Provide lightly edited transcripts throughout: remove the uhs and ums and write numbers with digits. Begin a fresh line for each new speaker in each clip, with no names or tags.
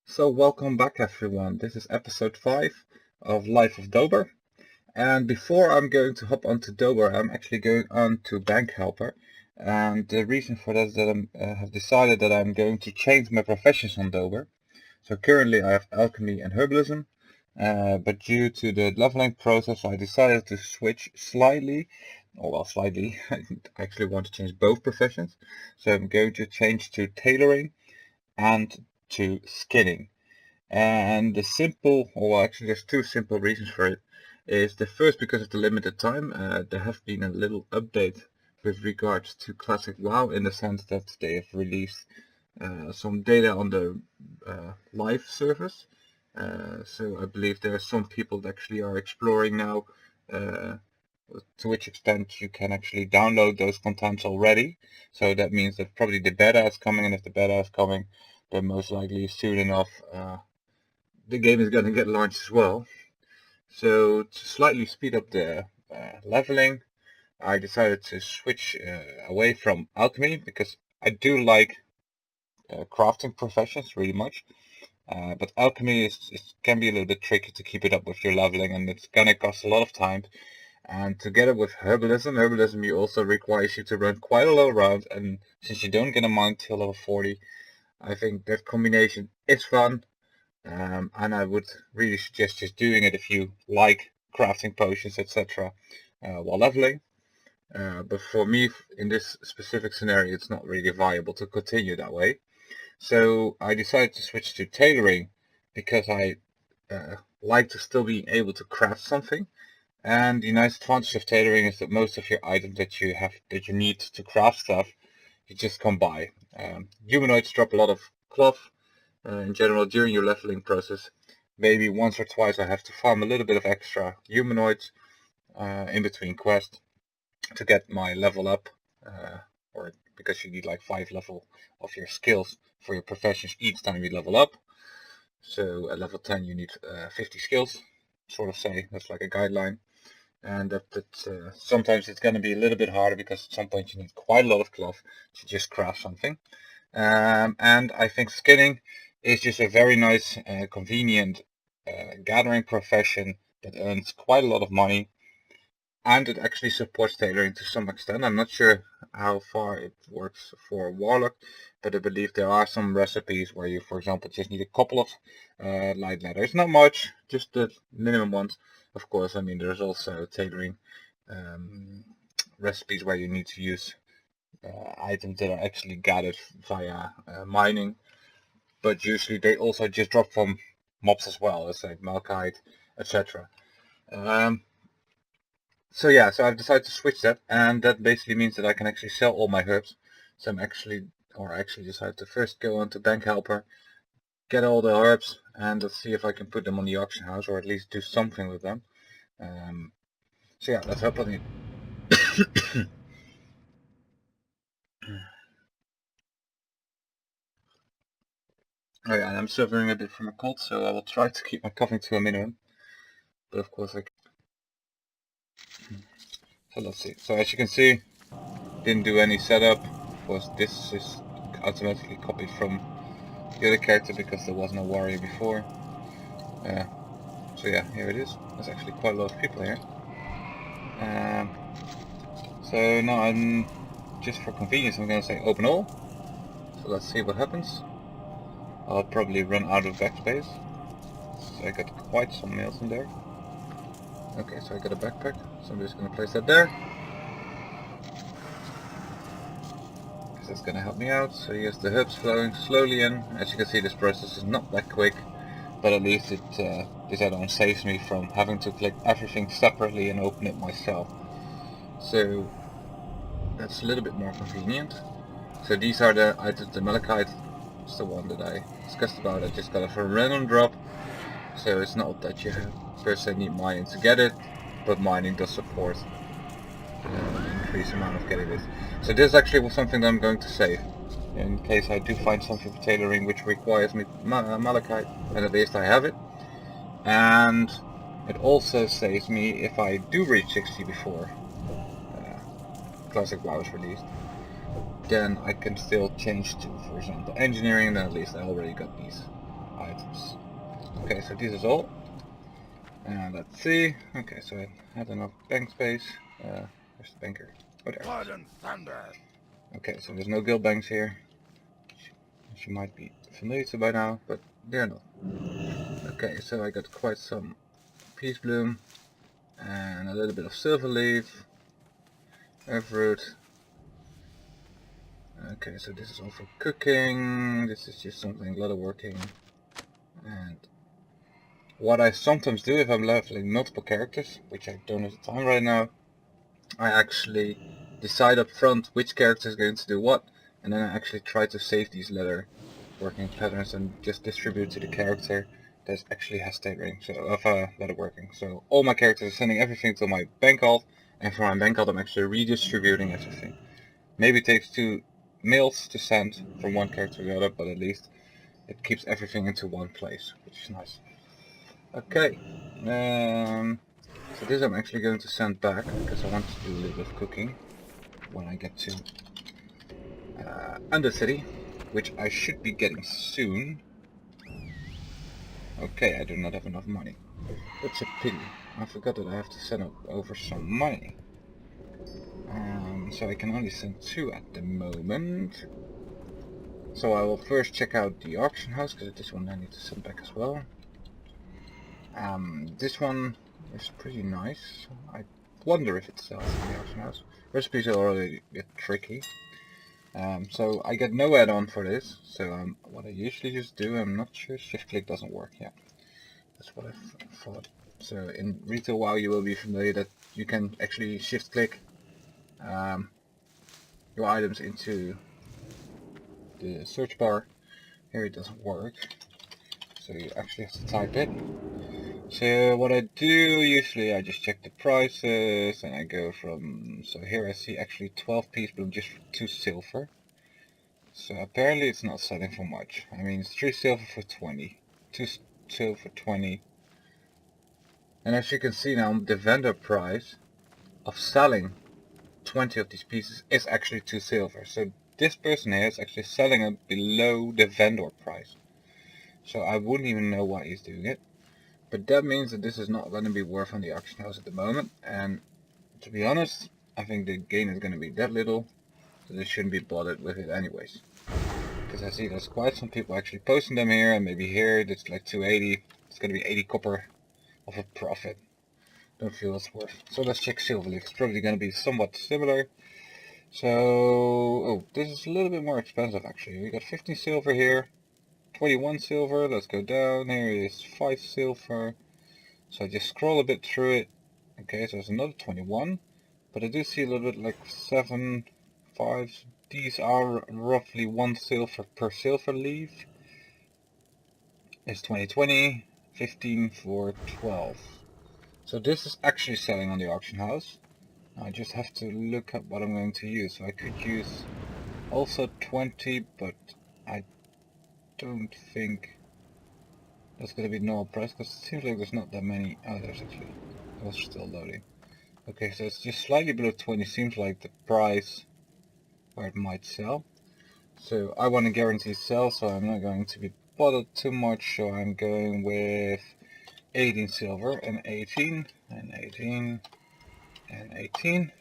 So welcome back everyone, this is episode 5 of Life of Dober, and before I'm going to hop onto Dober, I'm actually going on to Bank Helper, and the reason for that is that I have decided that I'm going to change my professions on Dober. So currently I have Alchemy and Herbalism, but due to the leveling process I decided to switch slightly, I actually want to change both professions, so I'm going to change to Tailoring and to Skinning. And the simple, or actually there's two simple reasons for it, is the first because of the limited time. There have been a little update with regards to Classic WoW in the sense that they have released some data on the live service. So I believe there are some people that actually are exploring now uh, to which extent you can actually download those contents already. So that means that probably the beta is coming, and if the beta is coming, then most likely soon enough the game is going to get launched as well. So to slightly speed up the leveling, I decided to switch away from alchemy because I do like crafting professions really much. But alchemy can be a little bit tricky to keep it up with your leveling, and it's going to cost a lot of time. And together with herbalism also requires you to run quite a lot around, and since you don't get a mount till level 40, I think that combination is fun. And I would really suggest just doing it if you like crafting potions, etc. While leveling. But for me, in this specific scenario, it's not really viable to continue that way. So I decided to switch to tailoring because I like to still be able to craft something. And the nice advantage of tailoring is that most of your items that you need to craft stuff, you just come by. Humanoids drop a lot of cloth in general during your leveling process. Maybe once or twice I have to farm a little bit of extra humanoids in between quests to get my level up, or because you need like 5 level of your skills for your professions each time you level up. So at level 10 you need 50 skills, sort of say, that's like a guideline. And that sometimes it's going to be a little bit harder because at some point you need quite a lot of cloth to just craft something. And I think skinning is just a very nice, convenient gathering profession that earns quite a lot of money, and it actually supports tailoring to some extent. I'm not sure how far it works for warlock, but I believe there are some recipes where you, for example, just need a couple of light leathers, not much, just the minimum ones. Of course, I mean there's also tailoring recipes where you need to use items that are actually gathered via mining, but usually they also just drop from mobs as well, let's say malachite, etc. So yeah, so I've decided to switch that, and that basically means that I can actually sell all my herbs. So I actually decided to first go on to Bank Helper, get all the herbs, and let's see if I can put them on the auction house, or at least do something with them. So yeah, let's hope on it. Oh yeah, and I'm suffering a bit from a cold, so I will try to keep my coughing to a minimum. But of course so let's see. So as you can see, didn't do any setup. Of course, this is automatically copied from the other character because there was no warrior before. So yeah, here it is. There's actually quite a lot of people here. So now I'm, just for convenience, I'm going to say open all. So let's see what happens. I'll probably run out of backspace. So I got quite some mails in there. Okay, so I got a backpack. So I'm just going to place that there, because that's going to help me out. So here's the herbs flowing slowly in. As you can see, this process is not that quick, but at least this add-on saves me from having to click everything separately and open it myself. So that's a little bit more convenient. So these are the items. The malachite is the one that I discussed about. I just got it for a random drop, so it's not that you per se need mining to get it, but mining does support an increased amount of getting this. So this is actually something that I'm going to save in case I do find something for tailoring which requires me malachite, and at least I have it. And it also saves me if I do reach 60 before Classic WoW is released. Then I can still change to, for example, engineering, and then at least I already got these items. Okay, so this is all. And let's see. Okay, so I had enough bank space. Where's the banker? Oh, there.
Blood and thunder.
Okay, so there's no guild banks here. Which you might be familiar to by now, but they're not. Okay, so I got quite some peace bloom and a little bit of silver leaf, earthroot. Okay, so this is all for cooking. This is just something a lot of working. And what I sometimes do if I'm leveling multiple characters, which I don't have the time right now, I actually decide up front which character is going to do what, and then I actually try to save these leather working patterns and just distribute to the character that actually has state ring, so of leather working. So all my characters are sending everything to my bank alt, and from my bank alt I'm actually redistributing everything. Maybe it takes 2 mails to send from one character to the other, but at least it keeps everything into one place, which is nice. Okay, so this I'm actually going to send back because I want to do a little bit of cooking when I get to Undercity, which I should be getting soon. Okay, I do not have enough money. That's a pity. I forgot that I have to send over some money. So I can only send 2 at the moment. So I will first check out the auction house, because this one I need to send back as well. This one is pretty nice. I wonder if it sells in the auction house. Recipes are already a bit tricky. So I get no add-on for this. So what I usually just do, I'm not sure, shift click doesn't work yet. That's what I thought. So in Retail WoW you will be familiar that you can actually shift click your items into the search bar. Here it doesn't work. So you actually have to type it. So what I do usually, I just check the prices and I go from, so here I see actually 12 peace bloom just for 2 silver. So apparently it's not selling for much. I mean, it's 3 silver for 20, 2 silver for 20. And as you can see now, the vendor price of selling 20 of these pieces is actually 2 silver. So this person here is actually selling it below the vendor price. So I wouldn't even know why he's doing it. But that means that this is not going to be worth on the auction house at the moment. And to be honest, I think the gain is going to be that little that they shouldn't be bothered with it anyways. Because I see there's quite some people actually posting them here, and maybe here it's like 280. It's going to be 80 copper of a profit. Don't feel it's worth. So let's check silver leaf. It's probably going to be somewhat similar. So, oh, this is a little bit more expensive actually. We got 15 silver here, 21 silver. Let's go down. Here is 5 silver. So I just scroll a bit through it. Okay, so it's another 21. But I do see a little bit like 7, 5. These are roughly 1 silver per silver leaf. It's 2020, 15 for 12. So this is actually selling on the auction house. I just have to look at what I'm going to use. So I could use also 20, but I don't think that's going to be normal price because it seems like there's not that many others actually. It was still loading. Okay, so it's just slightly below 20 seems like the price where it might sell. So I want to guarantee sell, so I'm not going to be bothered too much. So I'm going with 18 silver and 18 and 18 and 18.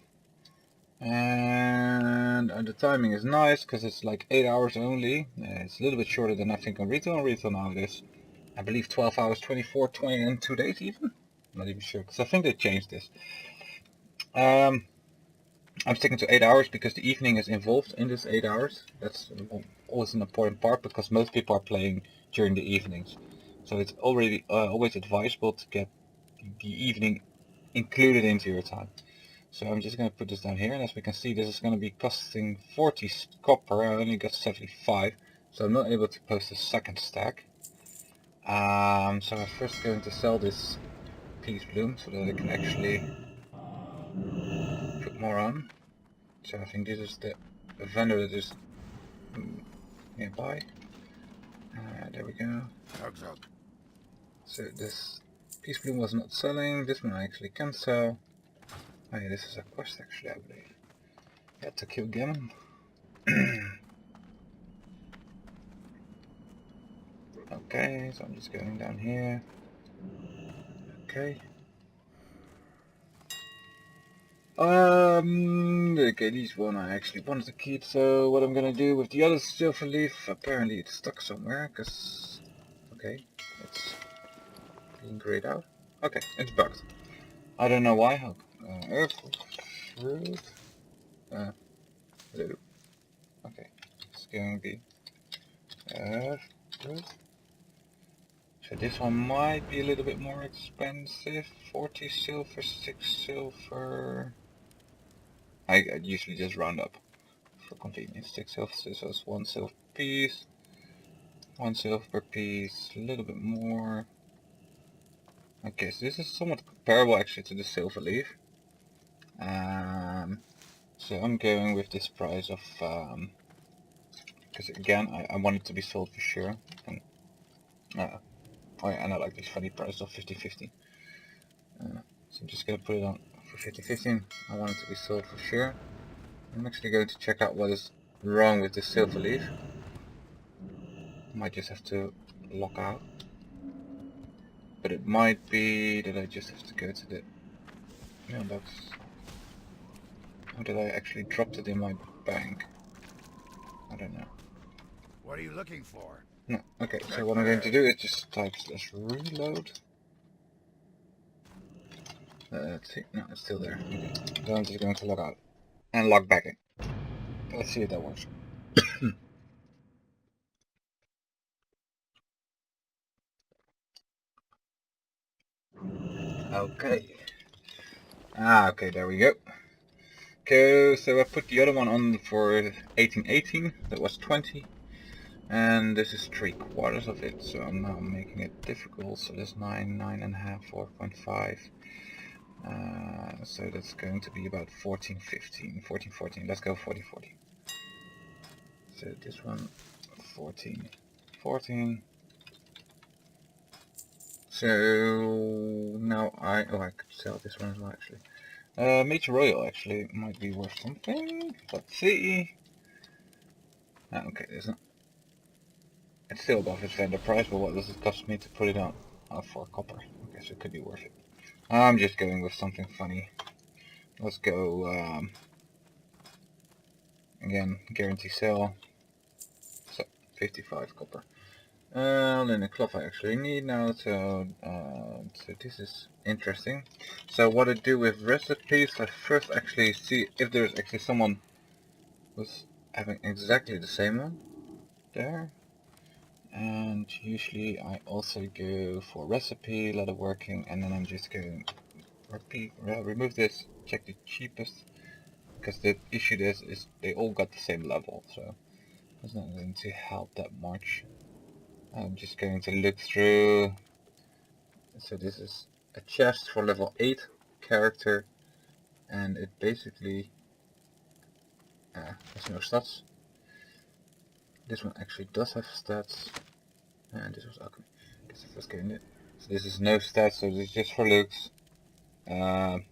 And the timing is nice because it's like 8 hours only. It's a little bit shorter than I think on retail. On retail now it is, I believe, 12 hours, 24, 20 and 2 days even. I'm not even sure because I think they changed this. I'm sticking to 8 hours because the evening is involved in this 8 hours. That's always an important part because most people are playing during the evenings. So it's already always advisable to get the evening included into your time. So I'm just going to put this down here, and as we can see this is going to be costing 40 copper. I only got 75, so I'm not able to post a second stack. So I'm first going to sell this peace bloom so that I can actually put more on. So I think this is the vendor that is nearby. There we go. So this peace bloom was not selling. This one I actually can sell. Oh yeah, this is a quest actually, I believe. You have to kill Gammon. Okay, so I'm just going down here. Okay. Okay, these one I actually wanted to keep, so what I'm gonna do with the other silver leaf, apparently it's stuck somewhere, cause, okay, it's being grayed out. Okay, it's bugged. I don't know why. Earth, fruit, blue. Okay, it's going to be earth, fruit. So this one might be a little bit more expensive. 40 silver, 6 silver. I usually just round up for convenience. 6 silver, so it's 1 silver piece. 1 silver per piece, a little bit more. Okay, so this is somewhat comparable actually to the silver leaf. So I'm going with this price of, because again I want it to be sold for sure. And, oh yeah, and I like this funny price of 50-50. So I'm just going to put it on for 50-50. I want it to be sold for sure. I'm actually going to check out what is wrong with this silver leaf. Might just have to lock out. But it might be that I just have to go to the mailbox. Or did I actually dropped it in my bank? I don't know.
What are you looking for?
No, okay, so what I'm going to do is just type /reload. Let's see, no, it's still there. Okay, so I'm just going to log out and log back in. Let's see if that works. Okay. Okay, there we go. Okay, so I put the other one on for 1818, that was 20. And this is 3/4 of it, so I'm now making it difficult. So that's 9, 9.5, 4.5. So that's going to be about 14, 15, 14, 14. Let's go 40, 40. So this one, 14, 14. So now I could sell this one as well actually. Major Royal actually might be worth something. Let's see. Okay, there's not. It's still above its vendor price, but what does it cost me to put it on? For copper. Okay, so it could be worth it. I'm just going with something funny. Let's go, again, guarantee sell. So, 55 copper. Then a cloth I actually need now, so this is interesting. So what I do with recipes, I first actually see if there's actually someone who's having exactly the same one there. And usually I also go for recipe, leatherworking, and then I'm just going remove this, check the cheapest, because the issue is they all got the same level, so it's not going to help that much. I'm just going to look through. So this is a chest for level 8 character, and it basically has no stats. This one actually does have stats, and this was alchemy. I guess I first getting it. So this is no stats, so this is just for looks. Then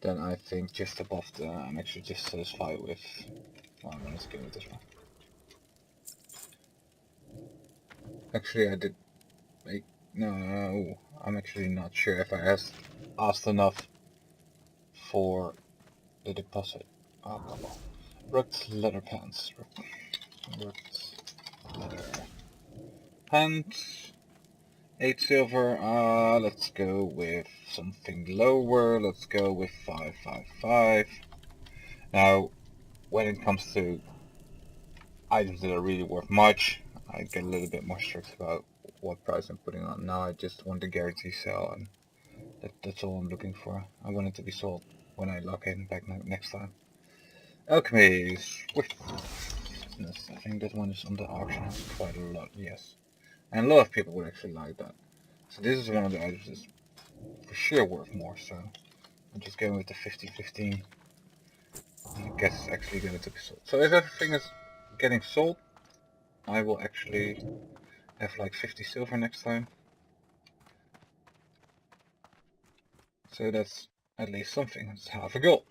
I think just above the, I'm actually just satisfied with, well, I'm gonna go with this one. Actually I did make, no, I'm actually not sure if I asked enough for the deposit. Oh, come on. Rugged leather pants. Rugged leather pants. 8 silver. Let's go with something lower. Let's go with 555. Now, when it comes to items that are really worth much, I get a little bit more strict about what price I'm putting on. Now I just want to guarantee sell, and that's all I'm looking for. I want it to be sold when I lock in back next time. Alchemy, swiftness. I think that one is on the auction house quite a lot, yes. And a lot of people would actually like that. So this is one of the items that's for sure worth more, so I'm just going with the 50-15. I guess it's actually going to be sold. So if everything is getting sold, I will actually have like 50 silver next time. So that's at least something. That's half a goal.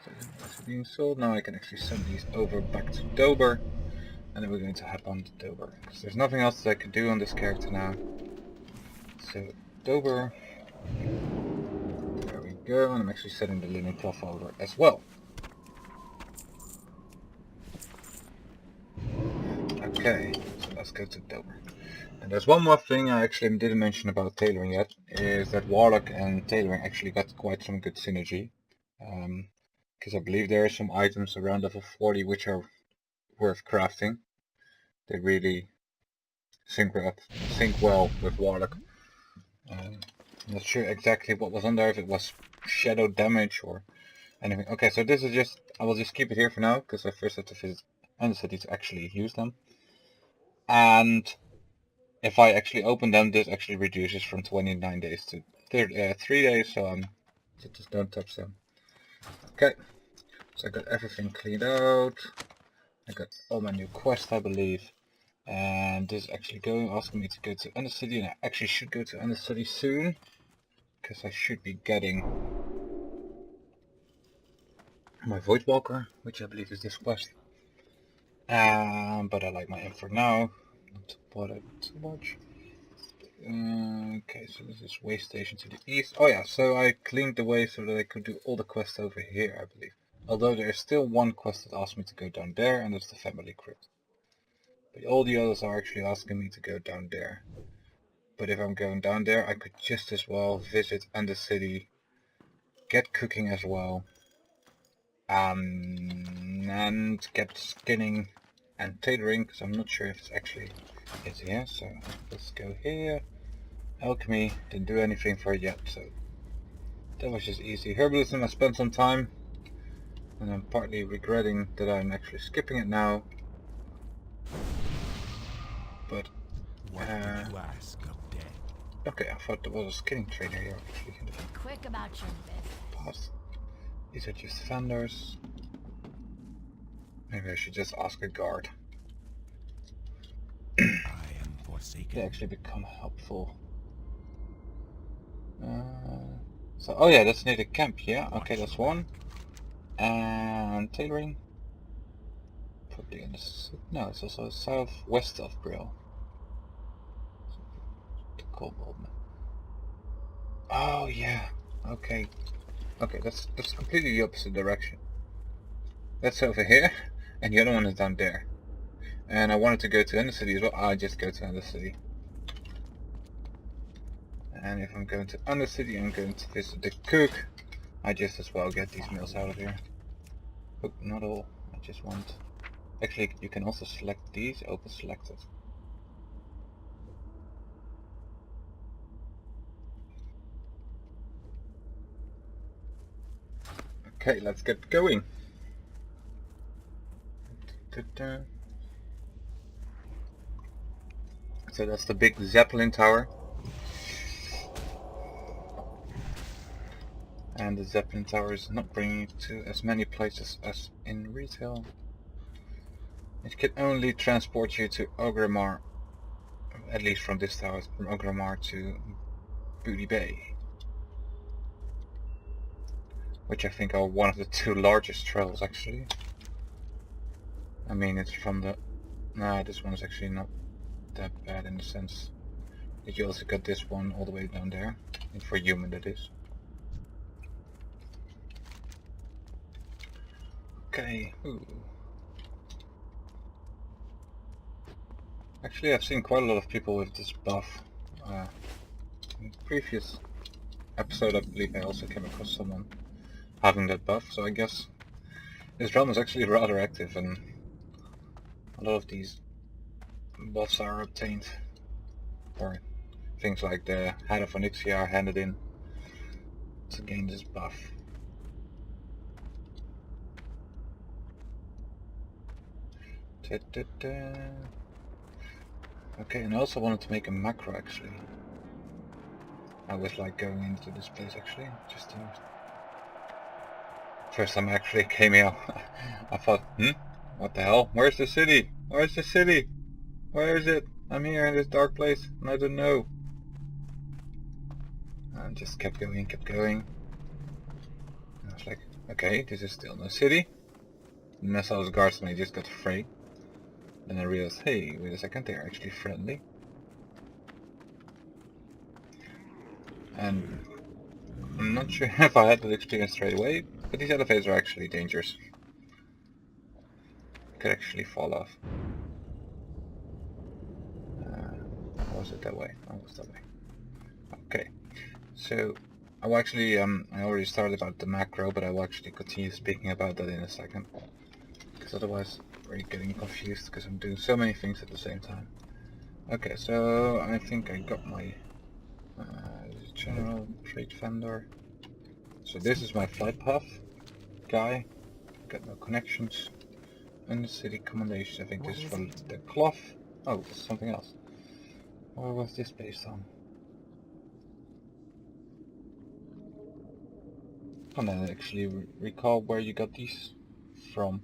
So that's being sold. Now I can actually send these over back to Dober. And then we're going to hop on to Dober, because there's nothing else that I could do on this character now. So, Dober. There we go, and I'm actually setting the linen cloth over as well. Okay, so let's go to Dober. And there's one more thing I actually didn't mention about tailoring yet, is that warlock and tailoring actually got quite some good synergy. Because I believe there are some items around level 40 which are worth crafting. They really sync well with warlock. I'm not sure exactly what was on there, if it was shadow damage or anything. Okay, so this is just, I will just keep it here for now, because I first have to visit Undercity to actually use them. And if I actually open them, this actually reduces from 29 days to 3 days, so just don't touch them. Okay, so I got everything cleaned out. I got all my new quests, I believe. And this is actually asking me to go to Undercity, and I actually should go to Undercity soon, because I should be getting my Void Walker, which I believe is this quest. But I like my info now, not to bother too much. Okay, so this is way station to the east. Oh yeah, so I cleaned the way so that I could do all the quests over here, I believe. Although there is still one quest that asks me to go down there, and that's the family crypt. But all the others are actually asking me to go down there. But if I'm going down there, I could just as well visit Undercity, get cooking as well, and get skinning and tailoring, because I'm not sure if it's actually here. So let's go here. Alchemy, didn't do anything for it yet, so that was just easy. Herbalism, I spent some time, and I'm partly regretting that I'm actually skipping it now. But
What did you ask of dead?
okay, I thought there was a skinning trainer here actually in the
Quick about your business.
past. These are just vendors. Maybe I should just ask a guard.
I am forsaken.
They actually become helpful. So, oh yeah, that's near the camp, yeah. Okay, that's one. And tailoring. Probably in the no, it's also southwest of Brill. The Cobalt. Oh yeah. Okay. Okay, that's completely the opposite direction. That's over here, and the other one is down there. And I wanted to go to Undercity as well. I just go to Undercity. And if I'm going to Undercity, I'm going to visit the cook. I just as well get these meals out of here. Oh, not all. I just want. Actually, you can also select these. Open selected. Okay, let's get going. So that's the big Zeppelin tower. And the Zeppelin tower is not bringing you to as many places as in retail. It can only transport you to Ogrimmar, at least from this tower, from Ogrimmar to Booty Bay. Which I think are one of the two largest trails actually. I mean, it's from the... Nah, this one is actually not that bad in the sense that you also got this one all the way down there. And for human that is. Okay. Ooh. Actually, I've seen quite a lot of people with this buff. In the previous episode, I believe I also came across someone having that buff, so I guess this realm is actually rather active, and a lot of these buffs are obtained, or things like the Head of Onyxia are handed in to gain this buff. Okay, and I also wanted to make a macro actually. I was like going into this place actually, just to... First time I actually came here, I thought, what the hell? Where's the city? Where's the city? Where is it? I'm here in this dark place and I don't know. And just kept going. And I was like, okay, this is still no city. And as I was guards and I just got afraid. Then I realized, hey, wait a second, they're actually friendly. And I'm not sure if I had that experience straight away, but these elevators are actually dangerous. You could actually fall off. Or was it that way? Oh, it was that way. Okay, so I will actually, I already started about the macro, but I will actually continue speaking about that in a second. Because otherwise we're getting confused because I'm doing so many things at the same time. Okay, so I think I got my general trade vendor. So this is my flight path guy. Got no connections. And the city commendations, I think this is for the cloth. Oh, this is something else. What was this based on? I don't actually recall where you got these from.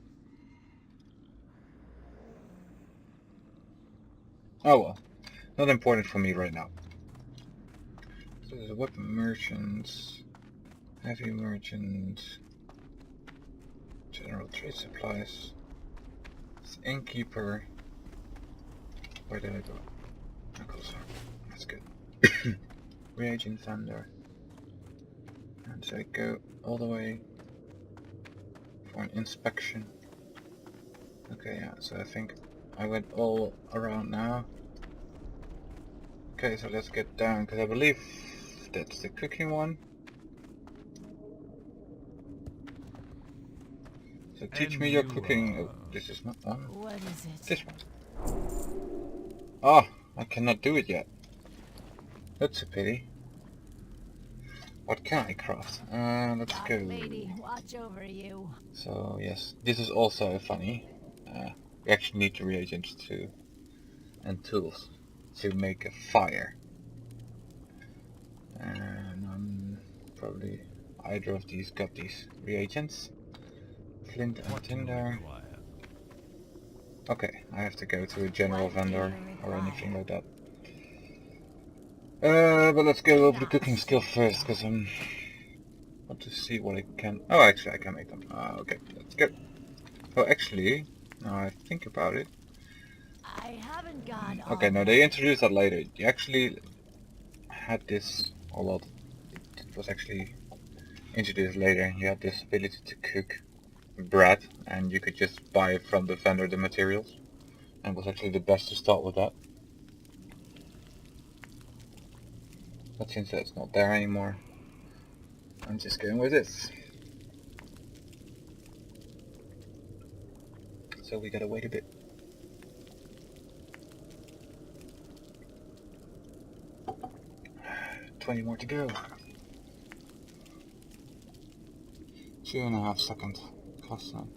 Oh well, not important for me right now. So there's a weapon merchants, heavy merchants, general trade supplies, it's innkeeper. Where did I go? Oh, closer. That's good. Reagent vendor. And so I go all the way for an inspection. Okay, yeah, so I think I went all around now. Okay, so let's get down, because I believe that's the cooking one. So teach me your cooking. Oh, this is not one.
What is it?
This one. Ah, I cannot do it yet. That's a pity. What can I craft? Let's
Dark
go.
lady, watch over you.
So yes, this is also funny. We actually need the reagents to and tools to make a fire. And probably either of these got these reagents. Flint and tinder. Okay, I have to go to a general
What do
vendor
you
or anything
require?
like that. But let's go over the cooking skill first, because I want to see what I can. Oh, actually, I can make them. Okay, let's go. Oh, actually, now I think about it.
I haven't got
Okay,
all
no, they introduced that later. You actually had this, a lot. It was actually introduced later. You had this ability to cook bread, and you could just buy from the vendor the materials, and it was actually the best to start with that. But since that's not there anymore, I'm just going with this. So we gotta wait a bit. $20 more to go. 2.5 seconds. Plus none.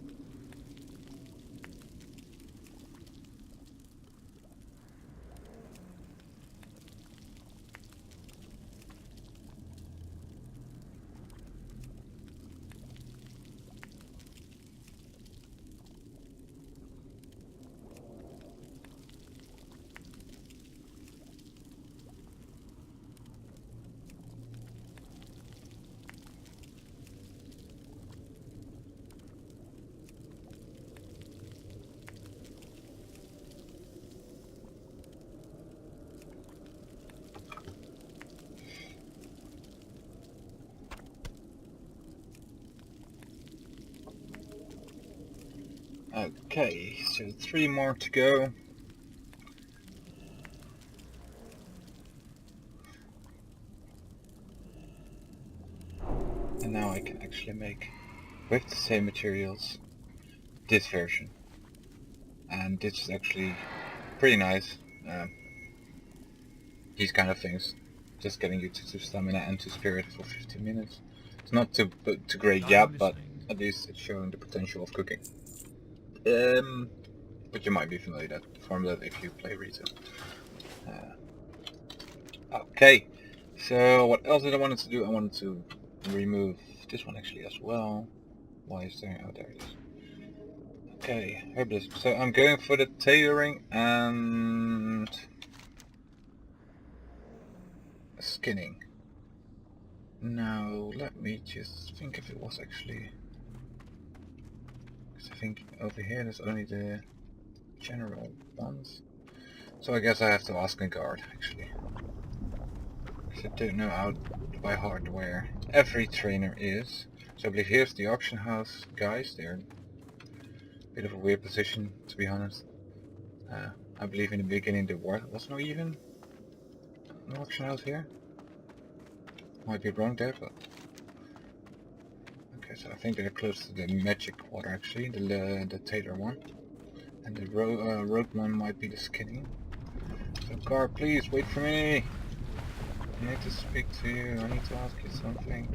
Okay, so 3 more to go. And now I can actually make, with the same materials, this version. And this is actually pretty nice. These kind of things. Just getting you to stamina and to spirit for 15 minutes. It's not too great yet, but at least it's showing the potential of cooking. But you might be familiar with that formula if you play retail. Okay, so what else did I wanted to do? I wanted to remove this one actually as well. Why is there? Oh, there it is. Okay, herbalist. So I'm going for the tailoring and skinning. Now let me just think if it was actually, because I think over here there's only the general ones. So I guess I have to ask a guard, actually. Because I don't know out by heart where every trainer is. So I believe here's the auction house guys. They're a bit of a weird position, to be honest. I believe in the beginning there was no even an auction house here. Might be wrong there, but... Okay, so I think they're close to the magic quarter actually, the tailor one. And the rogue one might be the skinning. So guard, please wait for me! I need to speak to you, I need to ask you something.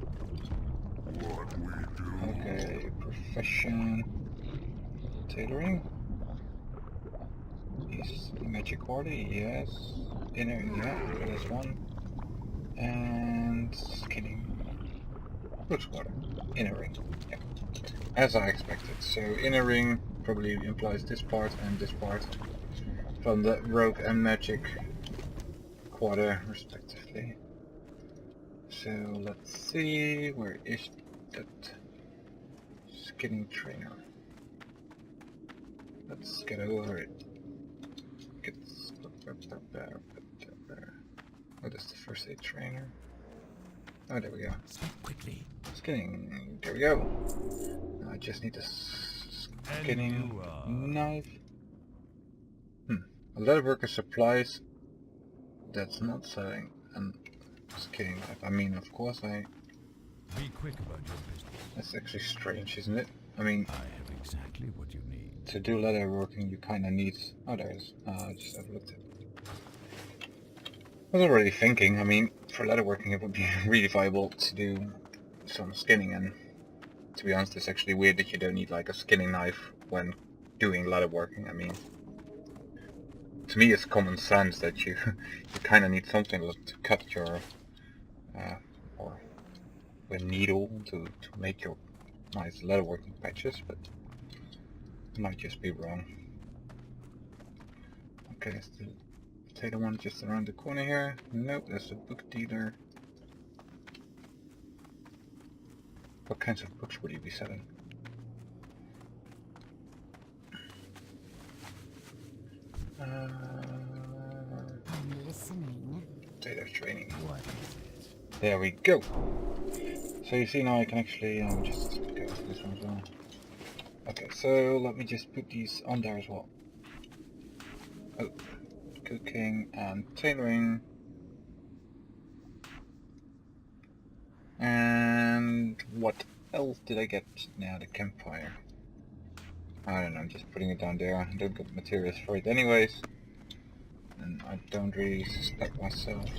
What we do.
Okay, profession... Tailoring? Is magic quarter, yes. Inner, yeah, there's one. And skinning. Looks quarter. Inner ring. Yeah. As I expected. So inner ring probably implies this part and this part from the rogue and magic quarter respectively. So let's see, where is that skinning trainer? Let's get over it. Oh, that's the first aid trainer. Oh, there we go.
Speak quickly.
Skinning. There we go. I just need a skinning knife. A leatherworker supplies. That's not selling. And skinning knife. I mean, of course I...
Be quick about your business.
That's actually strange, isn't it? I mean,
I have exactly what you need.
to do leatherworking you kinda need... Oh, there it is. I just overlooked it. I was already thinking, I mean, for leatherworking it would be really viable to do some skinning, and to be honest it's actually weird that you don't need like a skinning knife when doing leatherworking. I mean, to me it's common sense that you kind of need something to cut your or a needle to make your nice leatherworking patches, but I might just be wrong. Okay, it's the potato one just around the corner here. Nope, that's a book dealer. What kinds of books would you be selling?
I'm listening.
Data training.
What is it?
There we go. So you see now I can actually just go to this one as well. Okay, so let me just put these on there as well. Oh, cooking and tailoring. And what else did I get? Now the campfire. I don't know, I'm just putting it down there. I don't get materials for it anyways. And I don't really suspect myself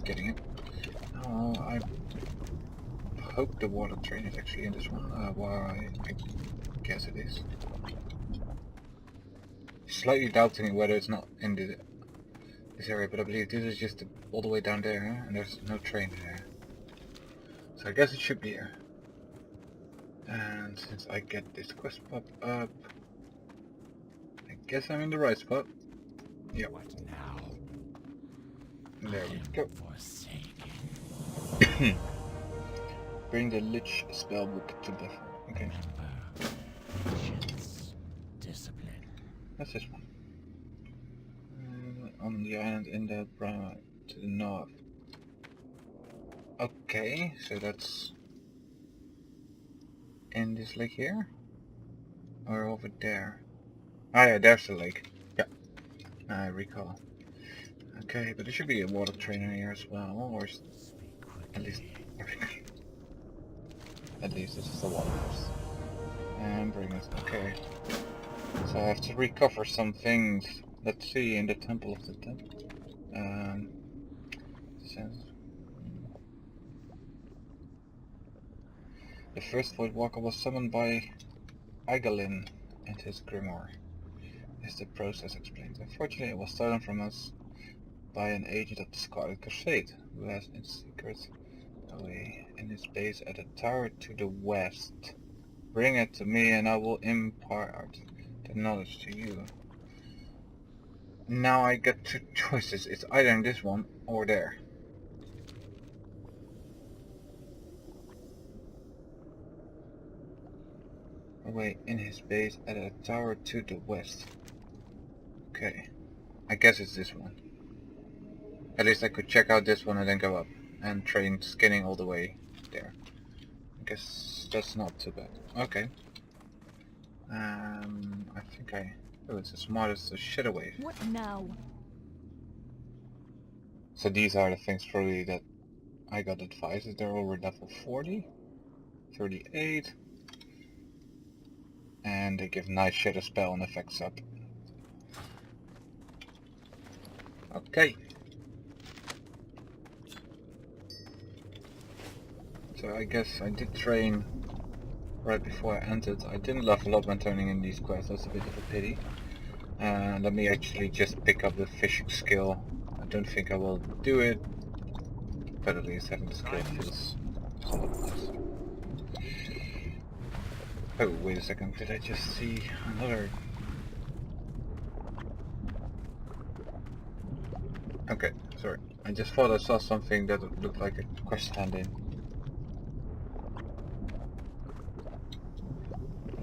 getting it. I hope the warlock train is actually in this one. Why I guess it is. Slightly doubting whether it's not in this area, but I believe this is just all the way down there, and there's no train there. So I guess it should be here. And since I get this quest pop up, I guess I'm in the right spot. Yep.
What now?
There we go.
Forsaken.
Bring the Lich spellbook to the... Okay.
Patience. Discipline.
That's this one. On the island in the to the north. Okay, so that's in this lake here? Or over there? Ah yeah, there's the lake. Yeah, I recall. Okay, but there should be a water trainer here as well, or at least at least this is the water house. And bring us. Okay. So I have to recover some things. Let's see, in the Temple of the Dead. The first Void Walker was summoned by Agalin and his grimoire, as the process explains. Unfortunately, it was stolen from us by an agent of the Scarlet Crusade, who has in secret away in his base at a tower to the west. Bring it to me and I will impart the knowledge to you. Now I get two choices. It's either in this one or there. Away in his base at a tower to the west. Okay, I guess it's this one. At least I could check out this one and then go up and train skinning all the way there. I guess that's not too bad. Okay. I think oh, it's as smart as the shadow wave.
What now?
So these are the things probably that I got advice. They're over level 40, 38, and they give nice shadow spell and effects up. Okay. So I guess I did train right before I entered. I didn't level up when turning in these quests, that's a bit of a pity. Let me actually just pick up the fishing skill. I don't think I will do it, but at least having the skill feels a lot nice. Oh, wait a second, did I just see another... Okay, sorry. I just thought I saw something that looked like a quest stand in.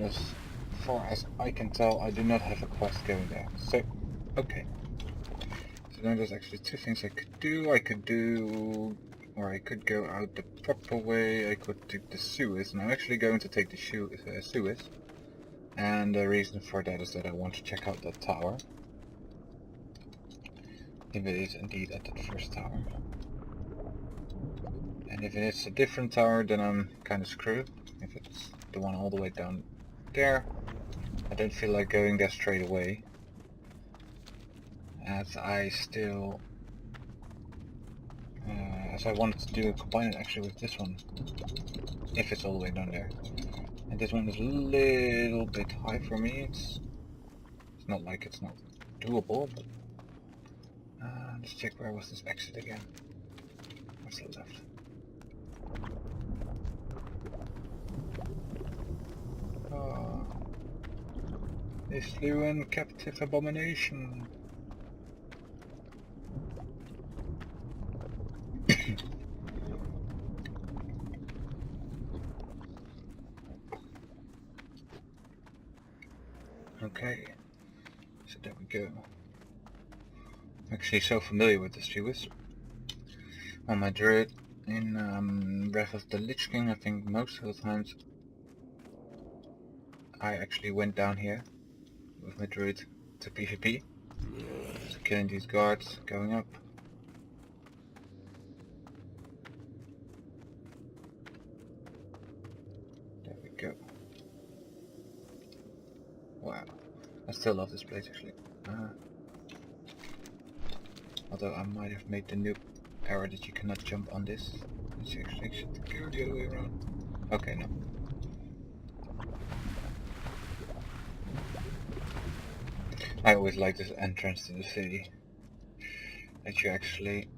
As far as I can tell, I do not have a quest going there. So, okay. So then there's actually two things I could do. I could go out the proper way. I could take the Suez, and I'm actually going to take the Suez. And the reason for that is that I want to check out that tower. If it is indeed at that first tower. And if it's a different tower, then I'm kind of screwed. If it's the one all the way down there, I don't feel like going there straight away, as I still as I wanted to combine it actually with this one, if it's all the way down there. And this one is a little bit high for me. It's not like it's not doable, but let's check, where was this exit again? What's the left? They slew in captive abomination. Okay, so there we go. I'm actually so familiar with this Suez. On my druid in Wrath of the Lich King, I think most of the times I actually went down here with my druid to PvP. So killing these guards, going up. There we go. Wow, I still love this place actually. Although I might have made the noob error that you cannot jump on this. You actually should go the other way around. Okay, no. I always like this entrance to the city. That you actually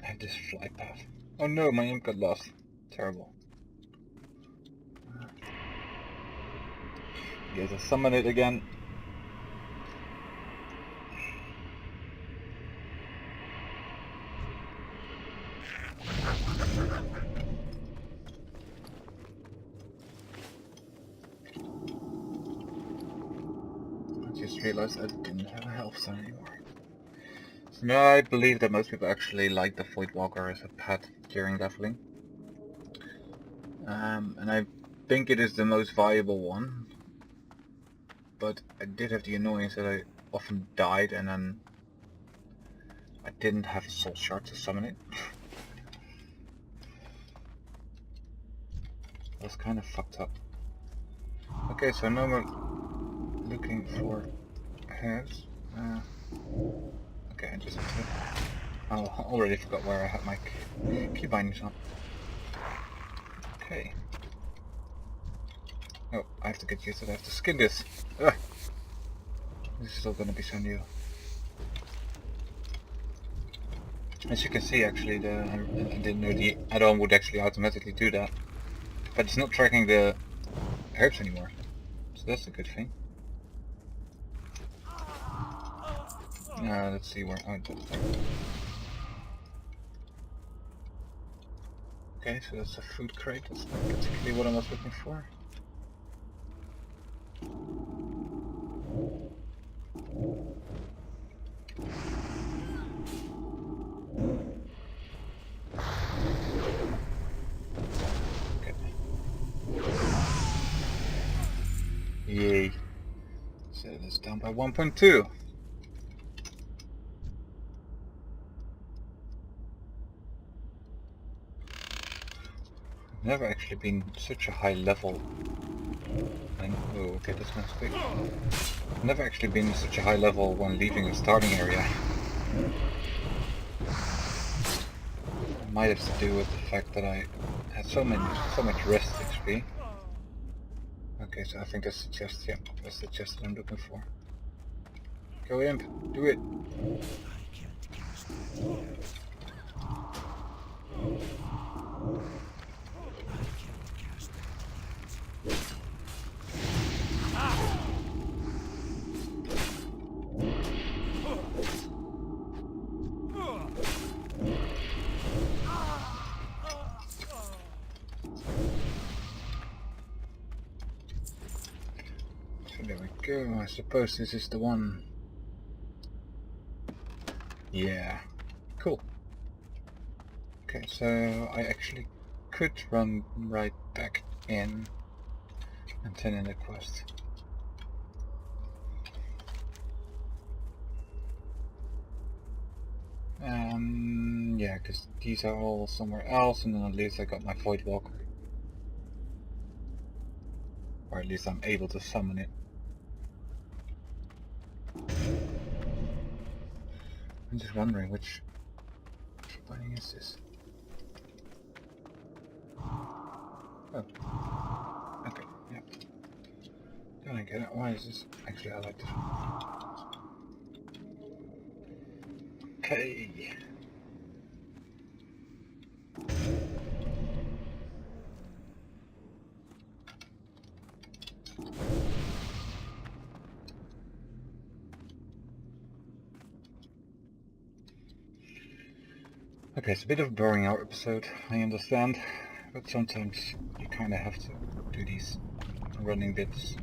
have this flight path. Oh no, my imp got lost. Terrible. Guess I summon it again. I just realized I didn't have a health zone anymore. So now I believe that most people actually like the Voidwalker as a pet during leveling. And I think it is the most valuable one. But I did have the annoyance that I often died and then I didn't have a soul shard to summon it. That's kind of fucked up. Okay, so now we're looking for heads. Okay, I just have to... Oh, I already forgot where I had my key bindings on. Okay. Oh, I have to get used to it. I have to skin this. Ugh. This is all gonna be so new. As you can see, actually, I didn't know the add-on would actually automatically do that. But it's not tracking the herbs anymore. So that's a good thing. Let's see where... Oh, okay, so that's a food crate. That's not particularly what I was looking for. Okay. Yay. So that's down by 1.2. Never actually been such a high level. Oh, okay, this one's quick. Never actually been such a high level when leaving the starting area. It might have to do with the fact that I had so much rest XP. Okay, so I think that's the chest. Yeah, that's the chest that I'm looking for. Go imp, do it.
I can't cast that yet. I can't cast that yet.
So there we go. I suppose this is the one. Yeah, cool. Okay, so I actually could run right back in and turn in the quest. Yeah, because these are all somewhere else, and then at least I got my Void Walker. Or at least I'm able to summon it. I'm just wondering which binding is this? Oh. Okay, yeah. Don't I get it? Why is this? Actually, I like this one. Okay. Okay, it's a bit of a boring out episode, I understand, but sometimes you kind of have to do these running bits.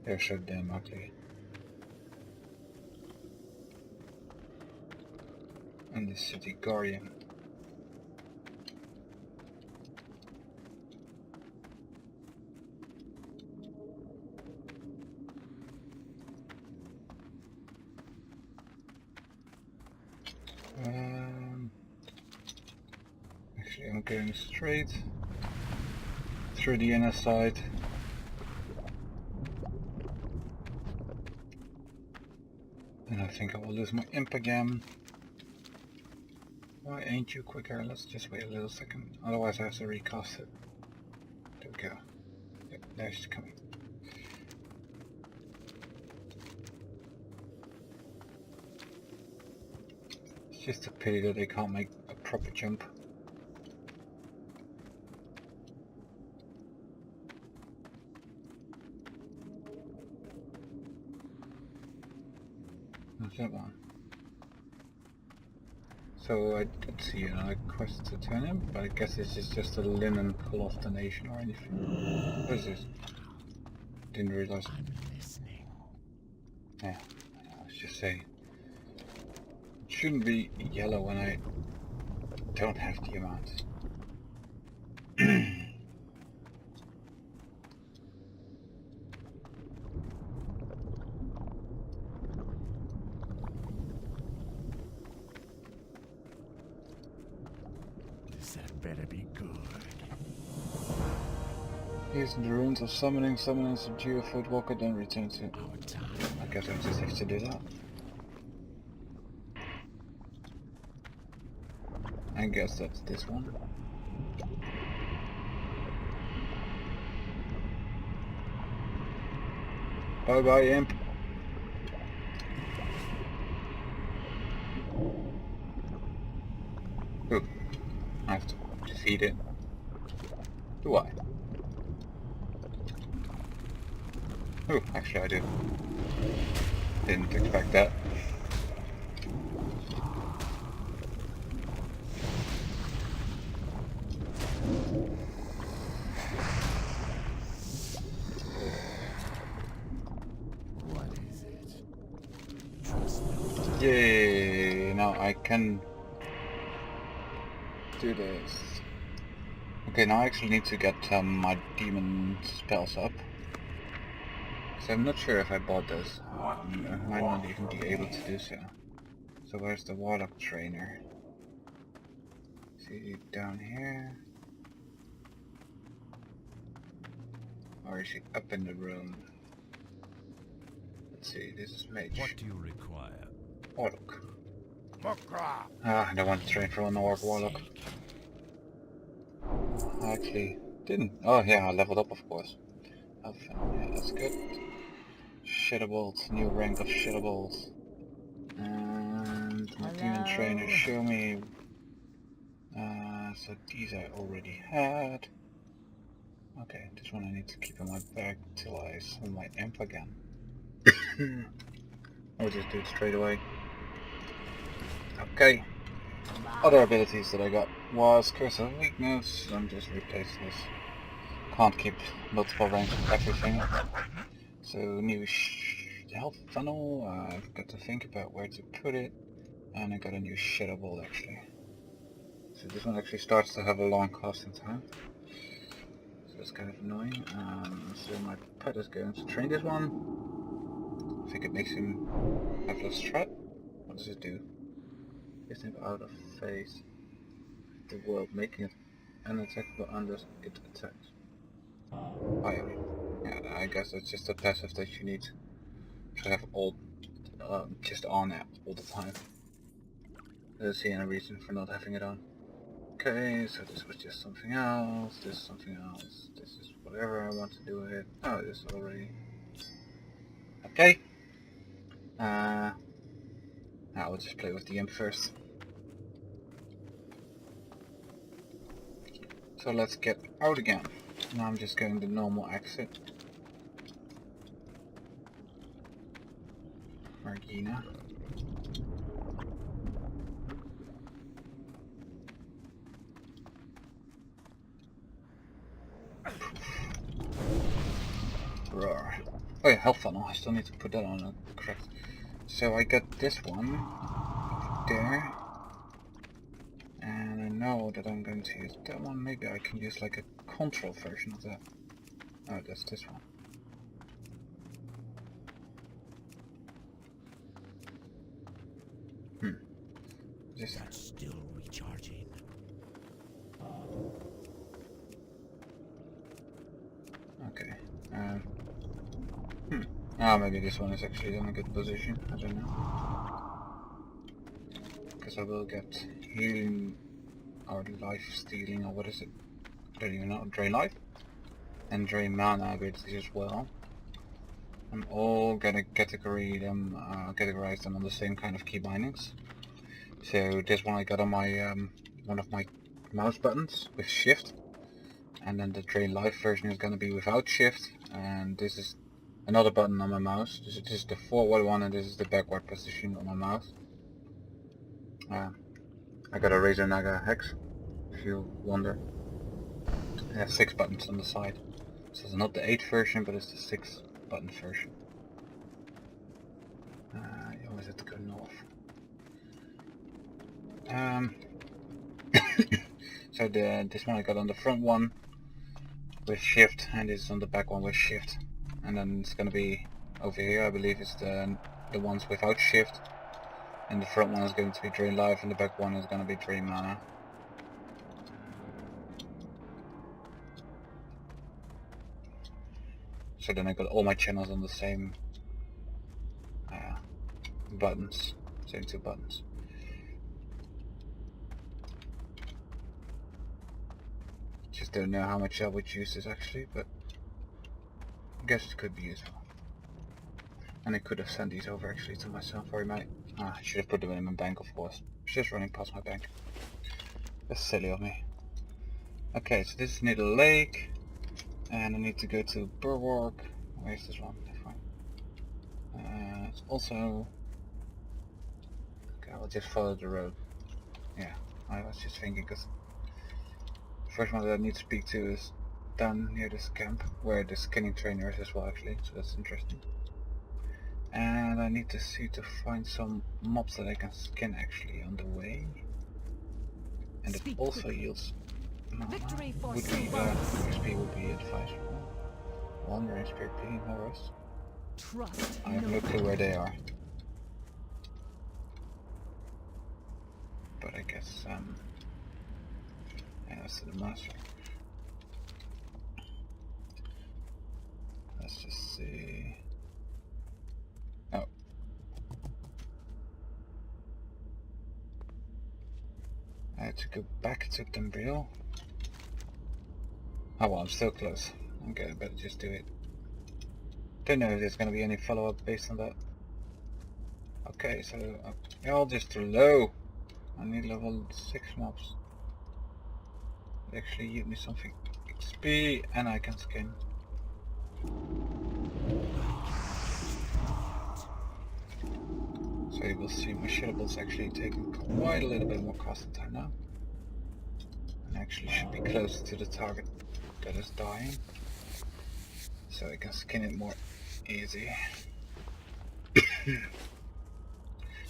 They're so damn ugly. And the city guardian. Actually, I'm going straight through the inner side. And I think I will lose my imp again. Why ain't you quicker? Let's just wait a little second. Otherwise I have to recast it. There we go. Yep, there she's coming. It's just a pity that they can't make a proper jump. What's that one? So I did see another quest to turn in, but I guess this is just a linen cloth donation or anything. What is this? Didn't realize.
I'm listening.
Yeah, I was just saying. It shouldn't be yellow when I don't have the amount.
That better be good.
Using the runes of summoning, subdue a Void Walker, then return to.
Our time.
I guess I just have to do that. I guess that's this one. Bye bye, imp. Ooh, I have to defeat it. Do I? Oh, actually I do. Didn't expect that. now I can do this. Okay, now I actually need to get my demon spells up. So I'm not sure if I bought this. I might not even be able to do so. So where's the warlock trainer? See down here? Or is he up in the room? Let's see, this is mage.
What do you require?
Warlock. Ah, I don't want to train for an orc warlock. I actually didn't. Oh yeah, I leveled up of course. Yeah, that's good. Shitterbolts, new rank of Shitterbolts. And my demon trainer, show me. So these I already had. Okay, this one I need to keep in my bag till I summon my imp again. I'll just do it straight away. Okay. Other abilities that I got was Curse of Weakness. I'm just replacing this. Can't keep multiple ranks of everything. So new health funnel. I've got to think about where to put it. And I got a new Shitterbolt actually. So this one actually starts to have a long casting time. So that's kind of annoying. So my pet is going to train this one. I think it makes him have less threat. What does it do? Gets him out of phase. The world, making it unattackable unless it attacks. Oh yeah. Yeah, I guess it's just a passive that you need to have all just on it all the time. I don't see any reason for not having it on. Okay, so this was just something else, this is something else, this is whatever I want to do with it. Oh, this already. Okay. I'll just play with the imp first. So let's get out again. Now I'm just going the normal exit. Margina. Roar. Oh yeah, health funnel. I still need to put that on correct. So I got this one over there. And I know that I'm going to use that one. Maybe I can use like a control version of that. Oh, that's this one.
That's still recharging.
Okay. Ah, maybe this one is actually in a good position. I don't know. Because I will get healing or life stealing or what is it? I don't even know. Drain life and drain mana abilities as well. I'm all gonna categorize them on the same kind of key bindings. So this one I got on my one of my mouse buttons with shift, and then the drain life version is gonna be without shift, and this is another button on my mouse. This is the forward one and this is the backward position on my mouse. I got a Razor Naga Hex, if you wonder. It has 6 buttons on the side. So it's not the 8 version, but it's the 6 button version. You always have to go north. So this one I got on the front one with shift, and this is on the back one with shift. And then it's gonna be over here, I believe it's the ones without shift. And the front one is going to be drain life, and the back one is gonna be drain mana. So then I got all my channels on the same buttons, same 2 buttons. Just don't know how much I would use this actually, but I guess it could be useful. And I could have sent these over actually to myself, or I might. I should have put them in my bank, of course. It's just running past my bank. That's silly of me. Okay, so this is near the lake, and I need to go to Bulwark. Where's this one? It's also. Okay, I'll just follow the road. Yeah, I was just thinking because the first one that I need to speak to is down near this camp, where the skinning trainer is as well actually, so that's interesting. And And I need to see to find some mobs that I can skin actually on the way. And it
Speak
also
quickly.
yields...
Victory for
would be,
Silver.
XP would be advisable. Wandering Spirit Being Horrors.
Trust
I have
no
no clue
one.
where they are. But I guess, yeah, that's the master. Let's just see... Oh. I had to go back to Dumbriel. Oh well, I'm still close. Okay, I better just do it. Don't know if there's going to be any follow-up based on that. Okay, so y'all just too low. I need level 6 mobs. They actually give me something XP and I can skin. So you will see my shittables actually taking quite a little bit more casting time now. And actually should be closer to the target that is dying. So I can skin it more easy.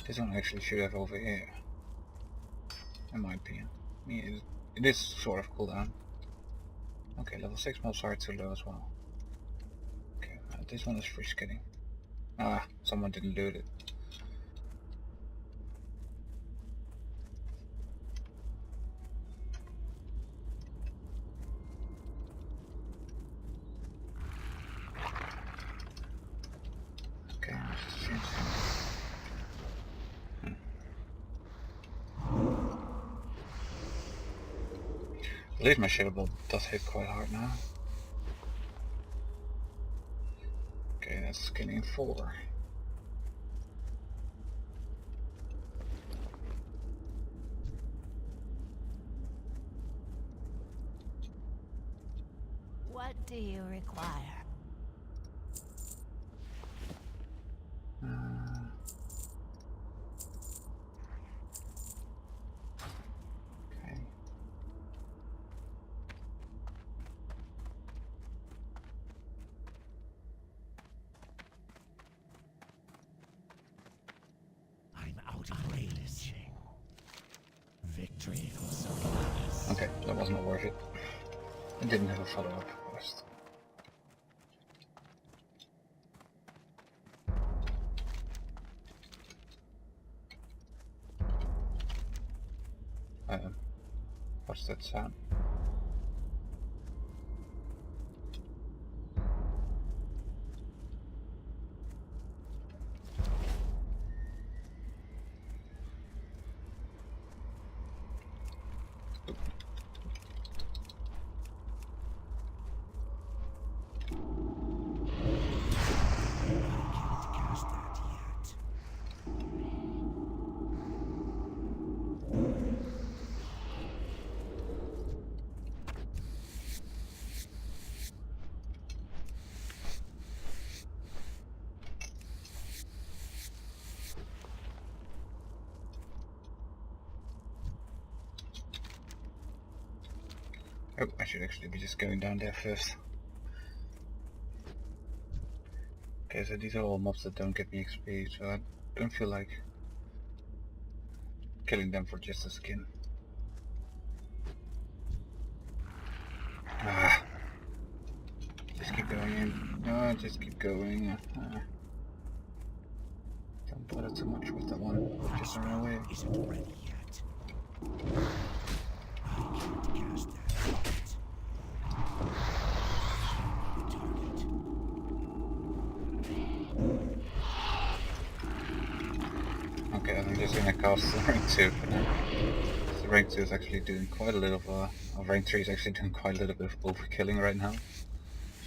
This one actually should have over here. In my opinion. I mean, it is sort of cooldown. Okay, level 6 mobs are too low as well. Okay, this one is free skinning. Ah, someone didn't loot it. Okay, let's just change that. At least my shittable does hit quite hard now. Okay, that's skinning 4.
What do you require?
Okay.
I'm out of range. Victory for Silver.
Okay, that was not worth it. I didn't have a follow-up quest. What's that sound?
Cast that yet.
Oh, I should actually be just going down there first. Okay, so these are all mobs that don't get me XP, so I don't feel like killing them for just a skin. Ah. Just keep going in. No, just keep going. Don't bother too much with that one. Just run away.
Isn't ready yet. I can't cast that yet. Target.
Okay, I'm just gonna cast the rank 2 for now. The rank 2 is actually doing quite a little of rank 3 is actually doing quite a little bit of overkilling right now. So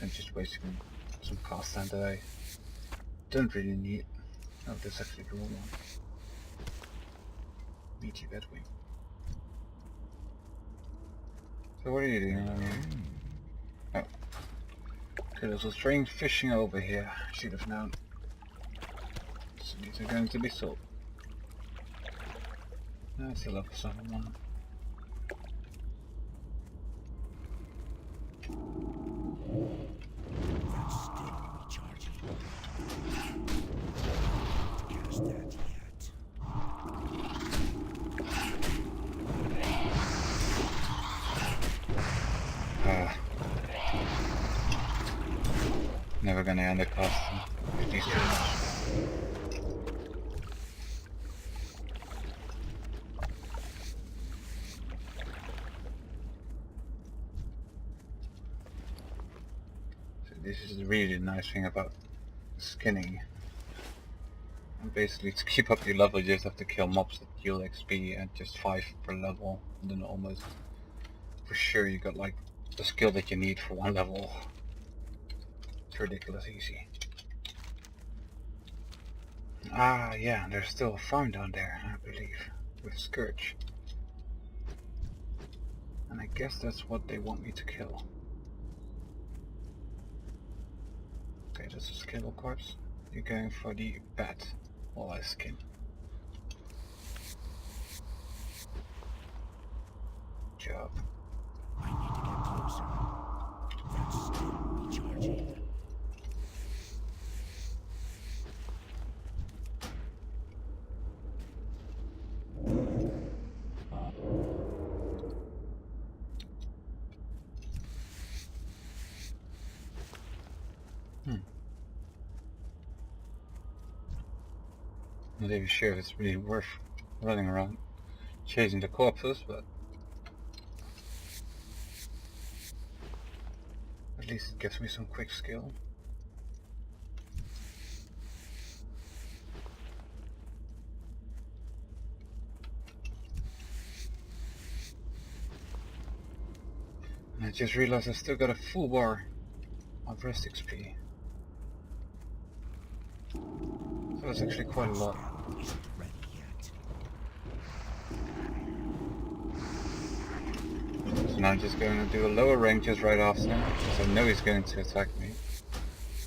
I'm just wasting some cast time that I don't really need. Oh, that's actually the wrong one. Meaty Bedwing. So what are you doing? Oh. Okay, there's a strange fishing over here. I should have known. So these are going to be sold. That's a level 7 one.
That's still recharging.
never gonna undercast him. He's too much. So this is the really nice thing about skinning. And basically, to keep up your level, you just have to kill mobs that deal XP at just 5 per level, and then almost for sure you got like the skill that you need for 1 level. It's ridiculous easy. Ah, yeah, there's still a farm down there, I believe, with Scourge. And I guess that's what they want me to kill. Okay, that's a skeletal corpse. You're going for the bat while I skin. Job.
I need to get closer. That's still recharging.
Not even sure if it's really worth running around chasing the corpses, but at least it gives me some quick skill. And I just realized I still got a full bar of rest XP. So that's actually quite a lot.
Spell isn't ready yet.
So now I'm just going to do a lower rank just right after him, because I know he's going to attack me.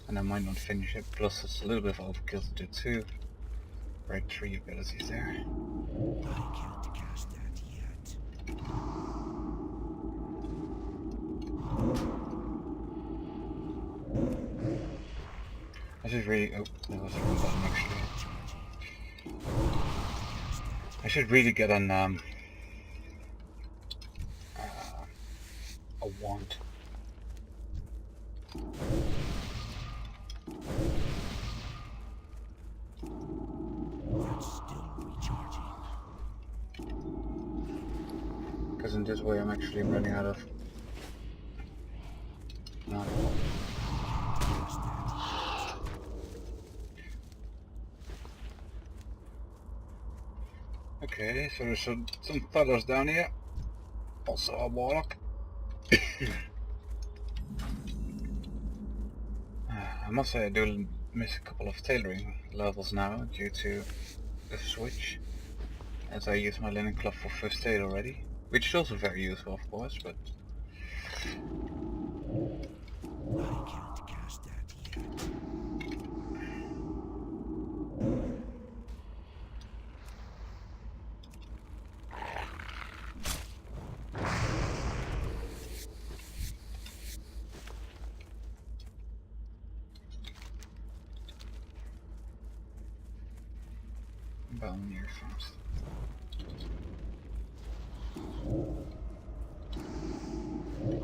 And I might not finish it, plus it's a little bit of overkill to do 2. Right, 3 abilities there.
I can't cast that yet.
I should really... oh, that was the wrong button actually. I should really get an a wand.
That's still recharging.
Because in this way I'm actually running out of... no. Okay, so there's some fellows down here. Also a warlock. I must say I do miss a couple of tailoring levels now due to the switch, as I use my linen cloth for first aid already, which is also very useful of course, but
I can't cast that yet.
Balmir first.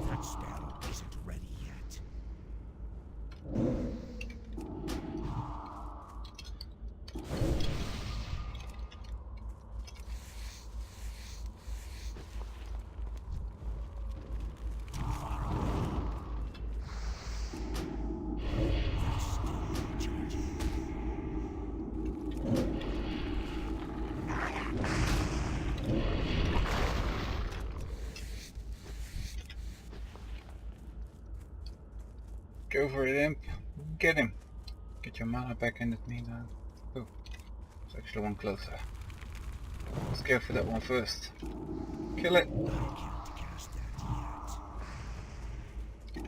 That spell isn't ready yet. Too far away. That's still recharging.
Go for it, imp. Get him. Get your mana back in the meantime. Oh, it's actually one closer. Let's go for that one first. Kill it.
I can't cast that yet.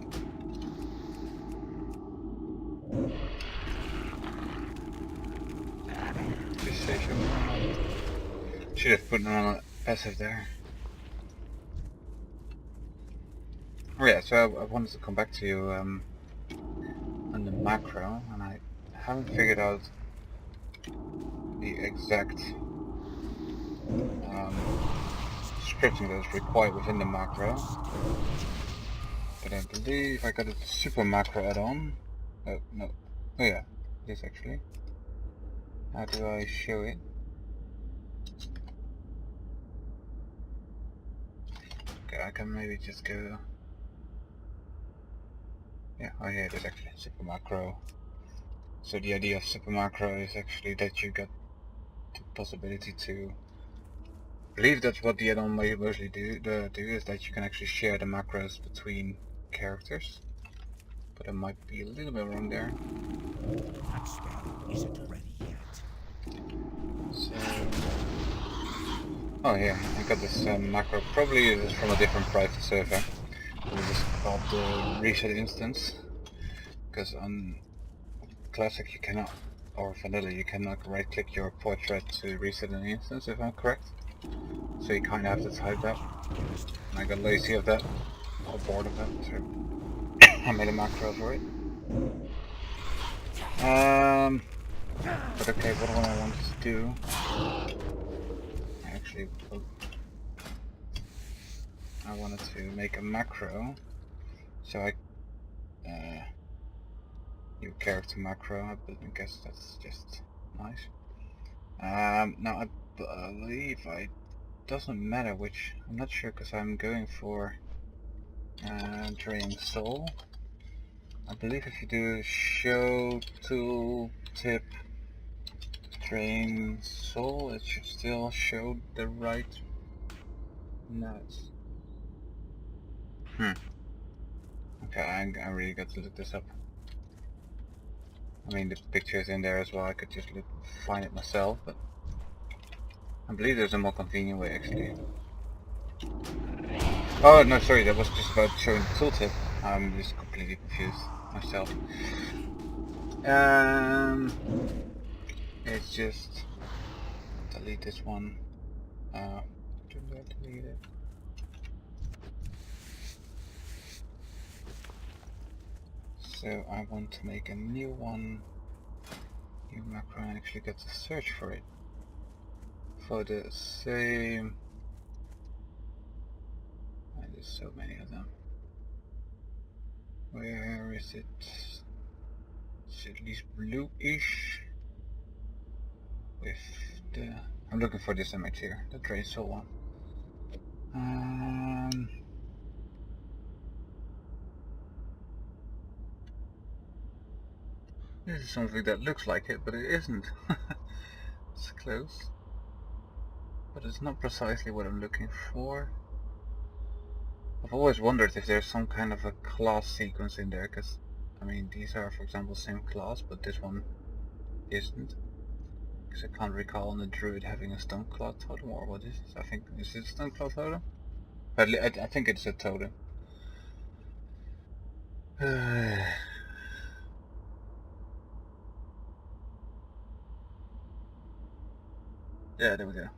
Just save your mana. Should have put on a passive there. Oh yeah, so I wanted to come back to you on the macro, and I haven't figured out the exact scripting that is required within the macro. But I believe I got a super macro add-on Oh, no. Oh yeah, this actually. How do I show it? Okay, I can maybe just go... Yeah, oh here it is actually, super macro. So the idea of super macro is actually that you got the possibility to... I believe that's what the add-on mostly do is that you can actually share the macros between characters. But I might be a little bit wrong there.
That spell isn't ready yet.
So... Oh yeah, I got this macro. Probably this is from a different private server. This is called the reset instance. Because on Classic you cannot, or Vanilla you cannot right click your portrait to reset an instance if I'm correct. So you kind of have to type that. And I got lazy of that, or bored of that, so I made a macro for it. But okay, what do I want to do? Actually, I wanted to make a macro, so I new character macro, but I guess that's just nice. Now I believe doesn't matter which, I'm not sure because I'm going for Drain Soul. I believe if you do show tool tip Drain Soul, it should still show the right nuts. Okay, I really got to look this up. I mean, the picture is in there as well, I could just find it myself, but I believe there's a more convenient way actually. Oh no, sorry, that was just about showing the tooltip. I'm just completely confused myself. It's just delete this one. Delete it. So I want to make a new one, new macro, and actually get to search for it. For the same... there's so many of them. Where is it? It's at least bluish. With the... I'm looking for this image here, the Grey Soul one. This is something that looks like it, but it isn't. It's close. But it's not precisely what I'm looking for. I've always wondered if there's some kind of a class sequence in there, because, I mean, these are, for example, same class, but this one isn't. Because I can't recall on the druid having a Stoneclaw totem, or what is this? I think, is it a Stoneclaw totem? I think it's a totem. Yeah, there we go.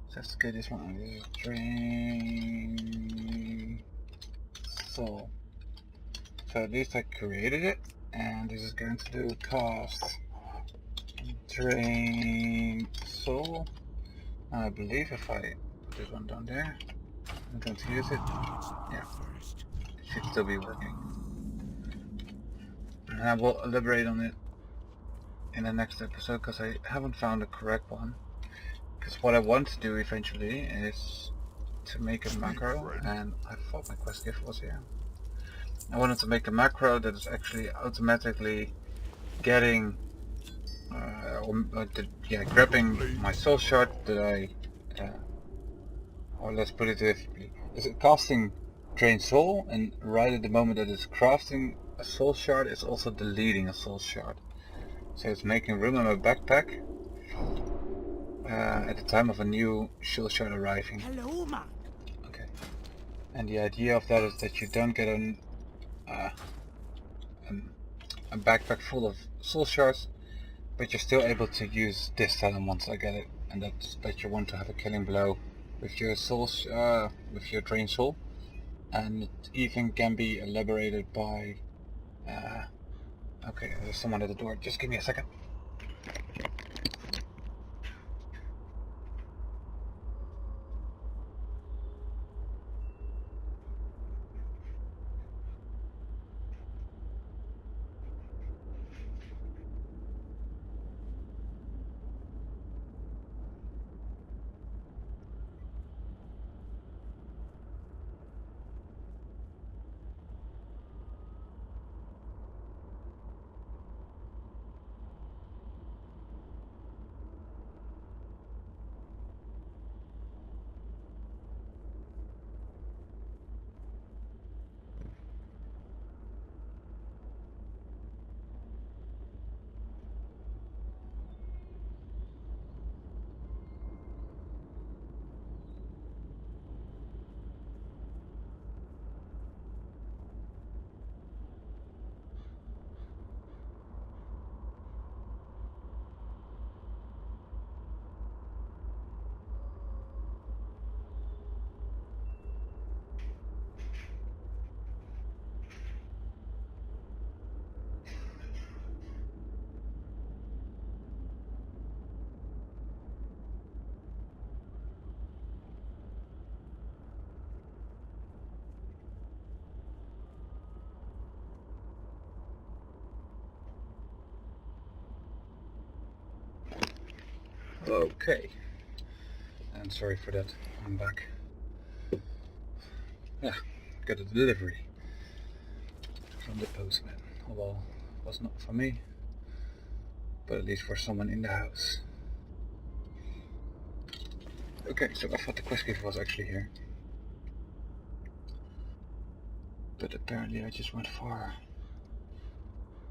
So let's get this one. This is Drain Soul. So at least I created it, and this is going to do cast Drain Soul. I believe if I put this one down there, I'm going to use it. Yeah, it should still be working. And I will elaborate on it in the next episode because I haven't found the correct one. Because what I want to do eventually is to make a macro, and I thought my quest gift was here. I wanted to make a macro that is actually automatically getting, grabbing my soul shard that I, or let's put it differently, is it casting Drain Soul, and right at the moment that it's crafting a soul shard, it's also deleting a soul shard. So it's making room in my backpack at the time of a new soul shard arriving.
Hello, man.
Okay. And the idea of that is that you don't get a backpack full of soul shards, but you're still able to use this talent once I get it, and that's that you want to have a killing blow with your souls, with your Drain Soul, and it even can be elaborated by. Okay, there's someone at the door. Just give me a second. Okay. And sorry for that, I'm back. Yeah, got a delivery from the postman. Although it was not for me, but at least for someone in the house. Okay, so I thought the quest giver was actually here. But apparently I just went far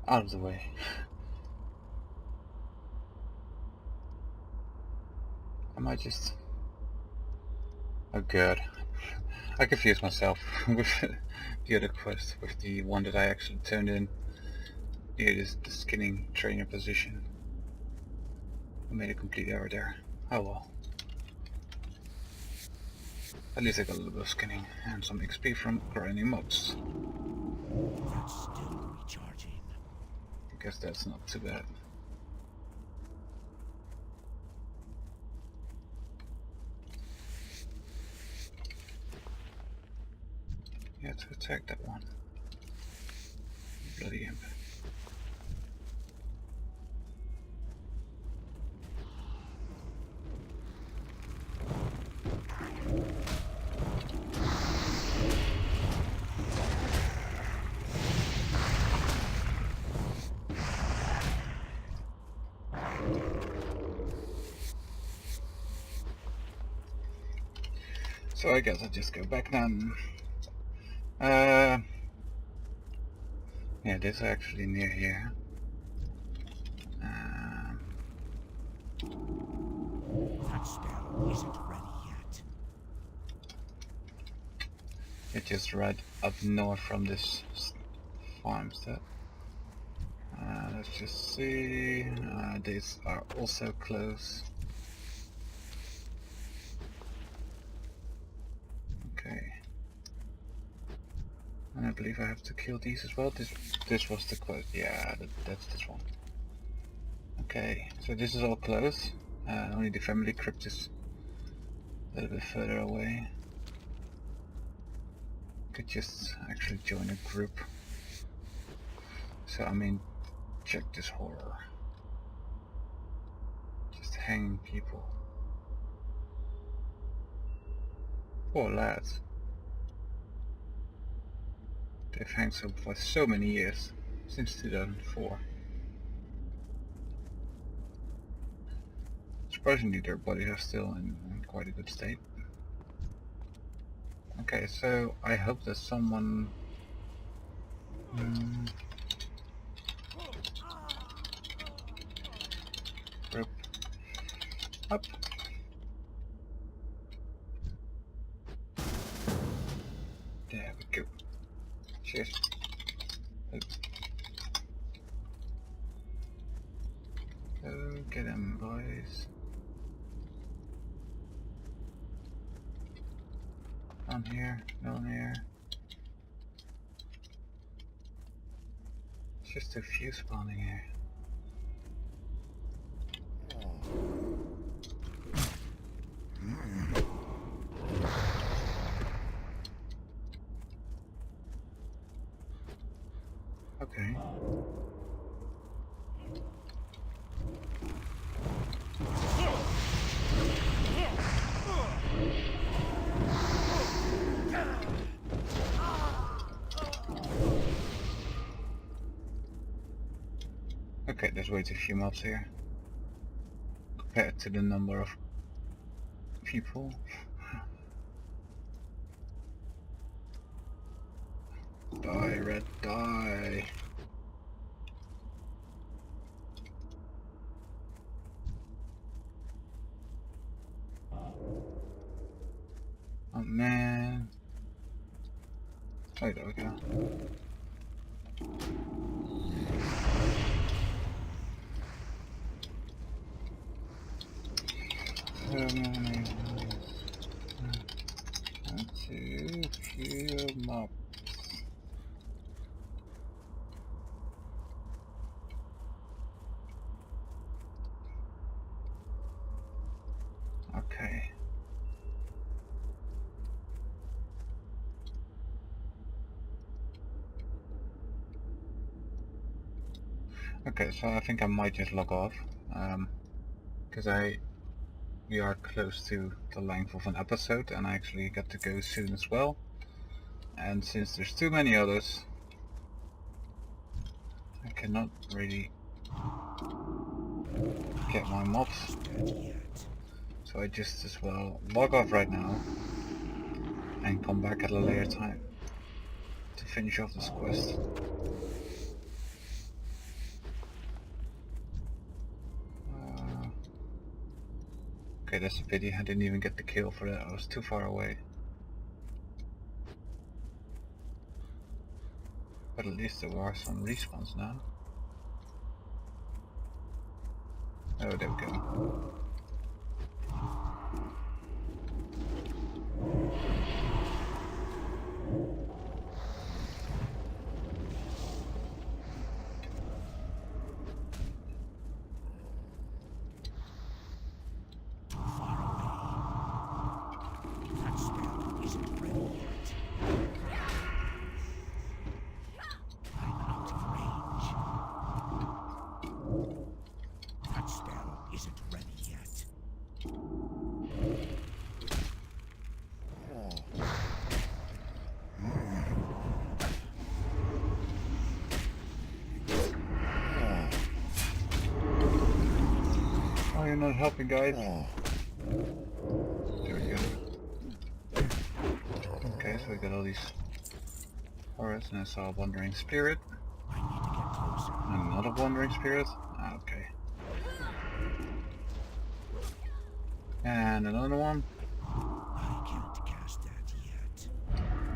out of the way. Am I just... Oh god. I confused myself with the other quest, with the one that I actually turned in. It is the skinning trainer position. I made a complete error there. Oh well. At least I got a little bit of skinning and some XP from grinding mobs.
That's still recharging.
I guess that's not too bad. Yeah, to attack that one. Bloody imp. So I guess I'll just go back then. Yeah, this is actually near here.
That spell isn't ready yet.
It's just right up north from this farmstead. Let's just see. These are also close. Okay. And I believe I have to kill these as well. This was the close. Yeah, that's this one. Okay, so this is all close. Only the family crypt is a little bit further away. Could just actually join a group. So I mean, check this horror. Just hanging people. Poor lads. They've hanged for so many years, since 2004. Surprisingly, their bodies are still in quite a good state. Okay, so I hope that someone... Group up. There we go. Cheers. Go get them, boys. On here, down here. It's just a few spawning here. Okay. Okay, there's way too few mobs here compared to the number of people. Die, red, die. Oh man. Oh, there we go. So many. Too few mobs. Okay. Okay, so I think I might just log off, because I we are close to the length of an episode, and I actually got to go soon as well. And since there's too many others, I cannot really get my mobs. So I just as well log off right now and come back at a later time to finish off this quest. Okay, that's a pity. I didn't even get the kill for that. I was too far away. But at least there are some respawns now. Oh, there we go. Oh, you're not helping, guys. There we go. Okay, so we got all these horrors, and I saw a wandering spirit. And another wandering spirit. Ah, okay. And another one.
I can't cast that yet.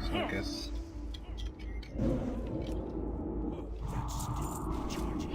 So I guess.
That's still charging.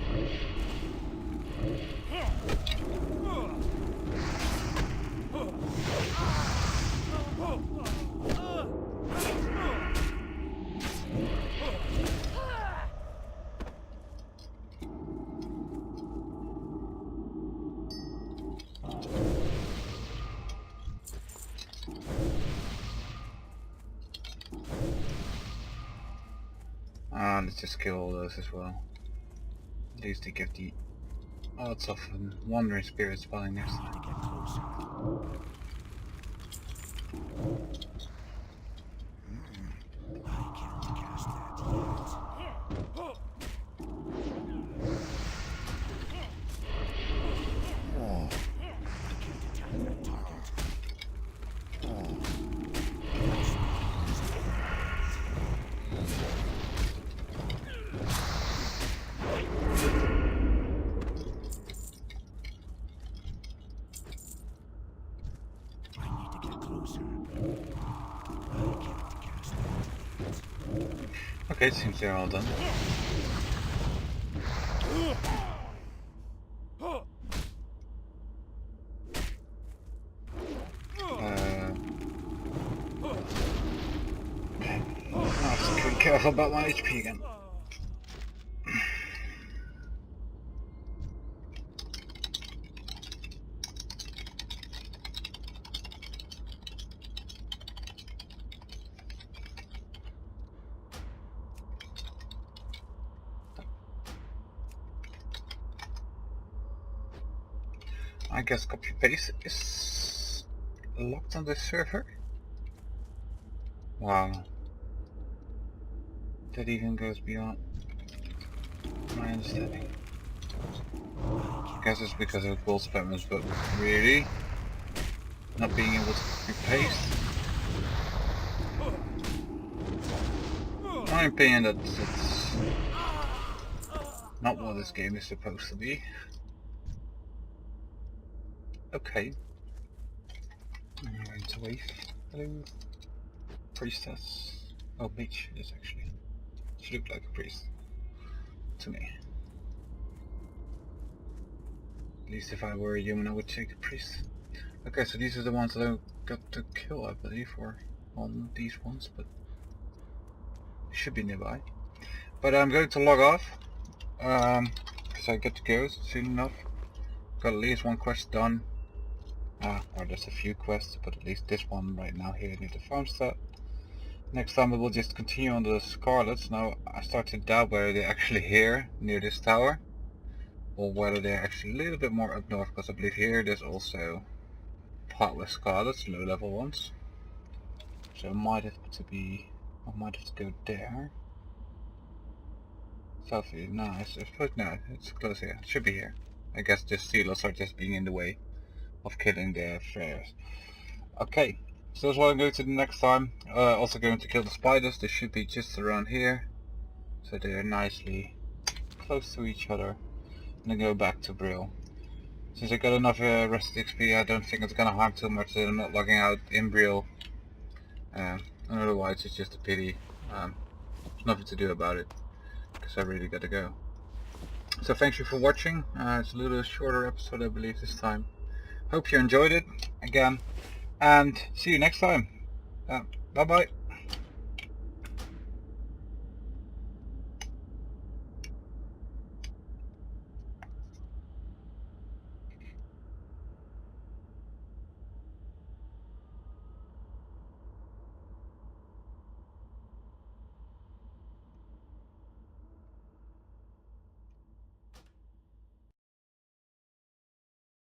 Let's just kill all those as well. At least they give the odds of a wandering spirit spawning next
I need
time.
to get closer. I can't cast that yet. I can't attack that target. I need to get closer. I can't cast that yet.
Okay, it seems they're all done. I have to be careful about my HP again. I guess copy paste is locked on this server. Wow. That even goes beyond my understanding. I guess it's because of gold spammers, but really? Not being able to copy paste? In my opinion, that's not what this game is supposed to be. Okay. I'm going to wave. Hello. Priestess. Oh, mage it is actually. She looked like a priest. To me. At least if I were a human I would take a priest. Okay, so these are the ones that I got to kill, I believe, or on these ones, but they should be nearby. But I'm going to log off, because I get to go soon enough. Got at least one quest done. Or there's a few quests, but at least this one right now here near the farmstead. Next time we will just continue on the Scarlets. Now I start to doubt whether they're actually here near this tower, or whether they're actually a little bit more up north, because I believe here there's also potless skull. That's low level ones. So I might have to go there. Selfie, no, it's close here. It should be here. I guess the sealers are just being in the way of killing the flares. Okay, so that's what I'm going to do next time. Also going to kill the spiders. They should be just around here. So they are nicely close to each other. And then go back to Brill. Since I got enough rest XP, I don't think it's gonna harm too much that I'm not logging out in Brill. And otherwise it's just a pity. There's nothing to do about it, because I really gotta go. So thank you for watching. It's a little shorter episode I believe this time. Hope you enjoyed it again, and see you next time. Bye bye.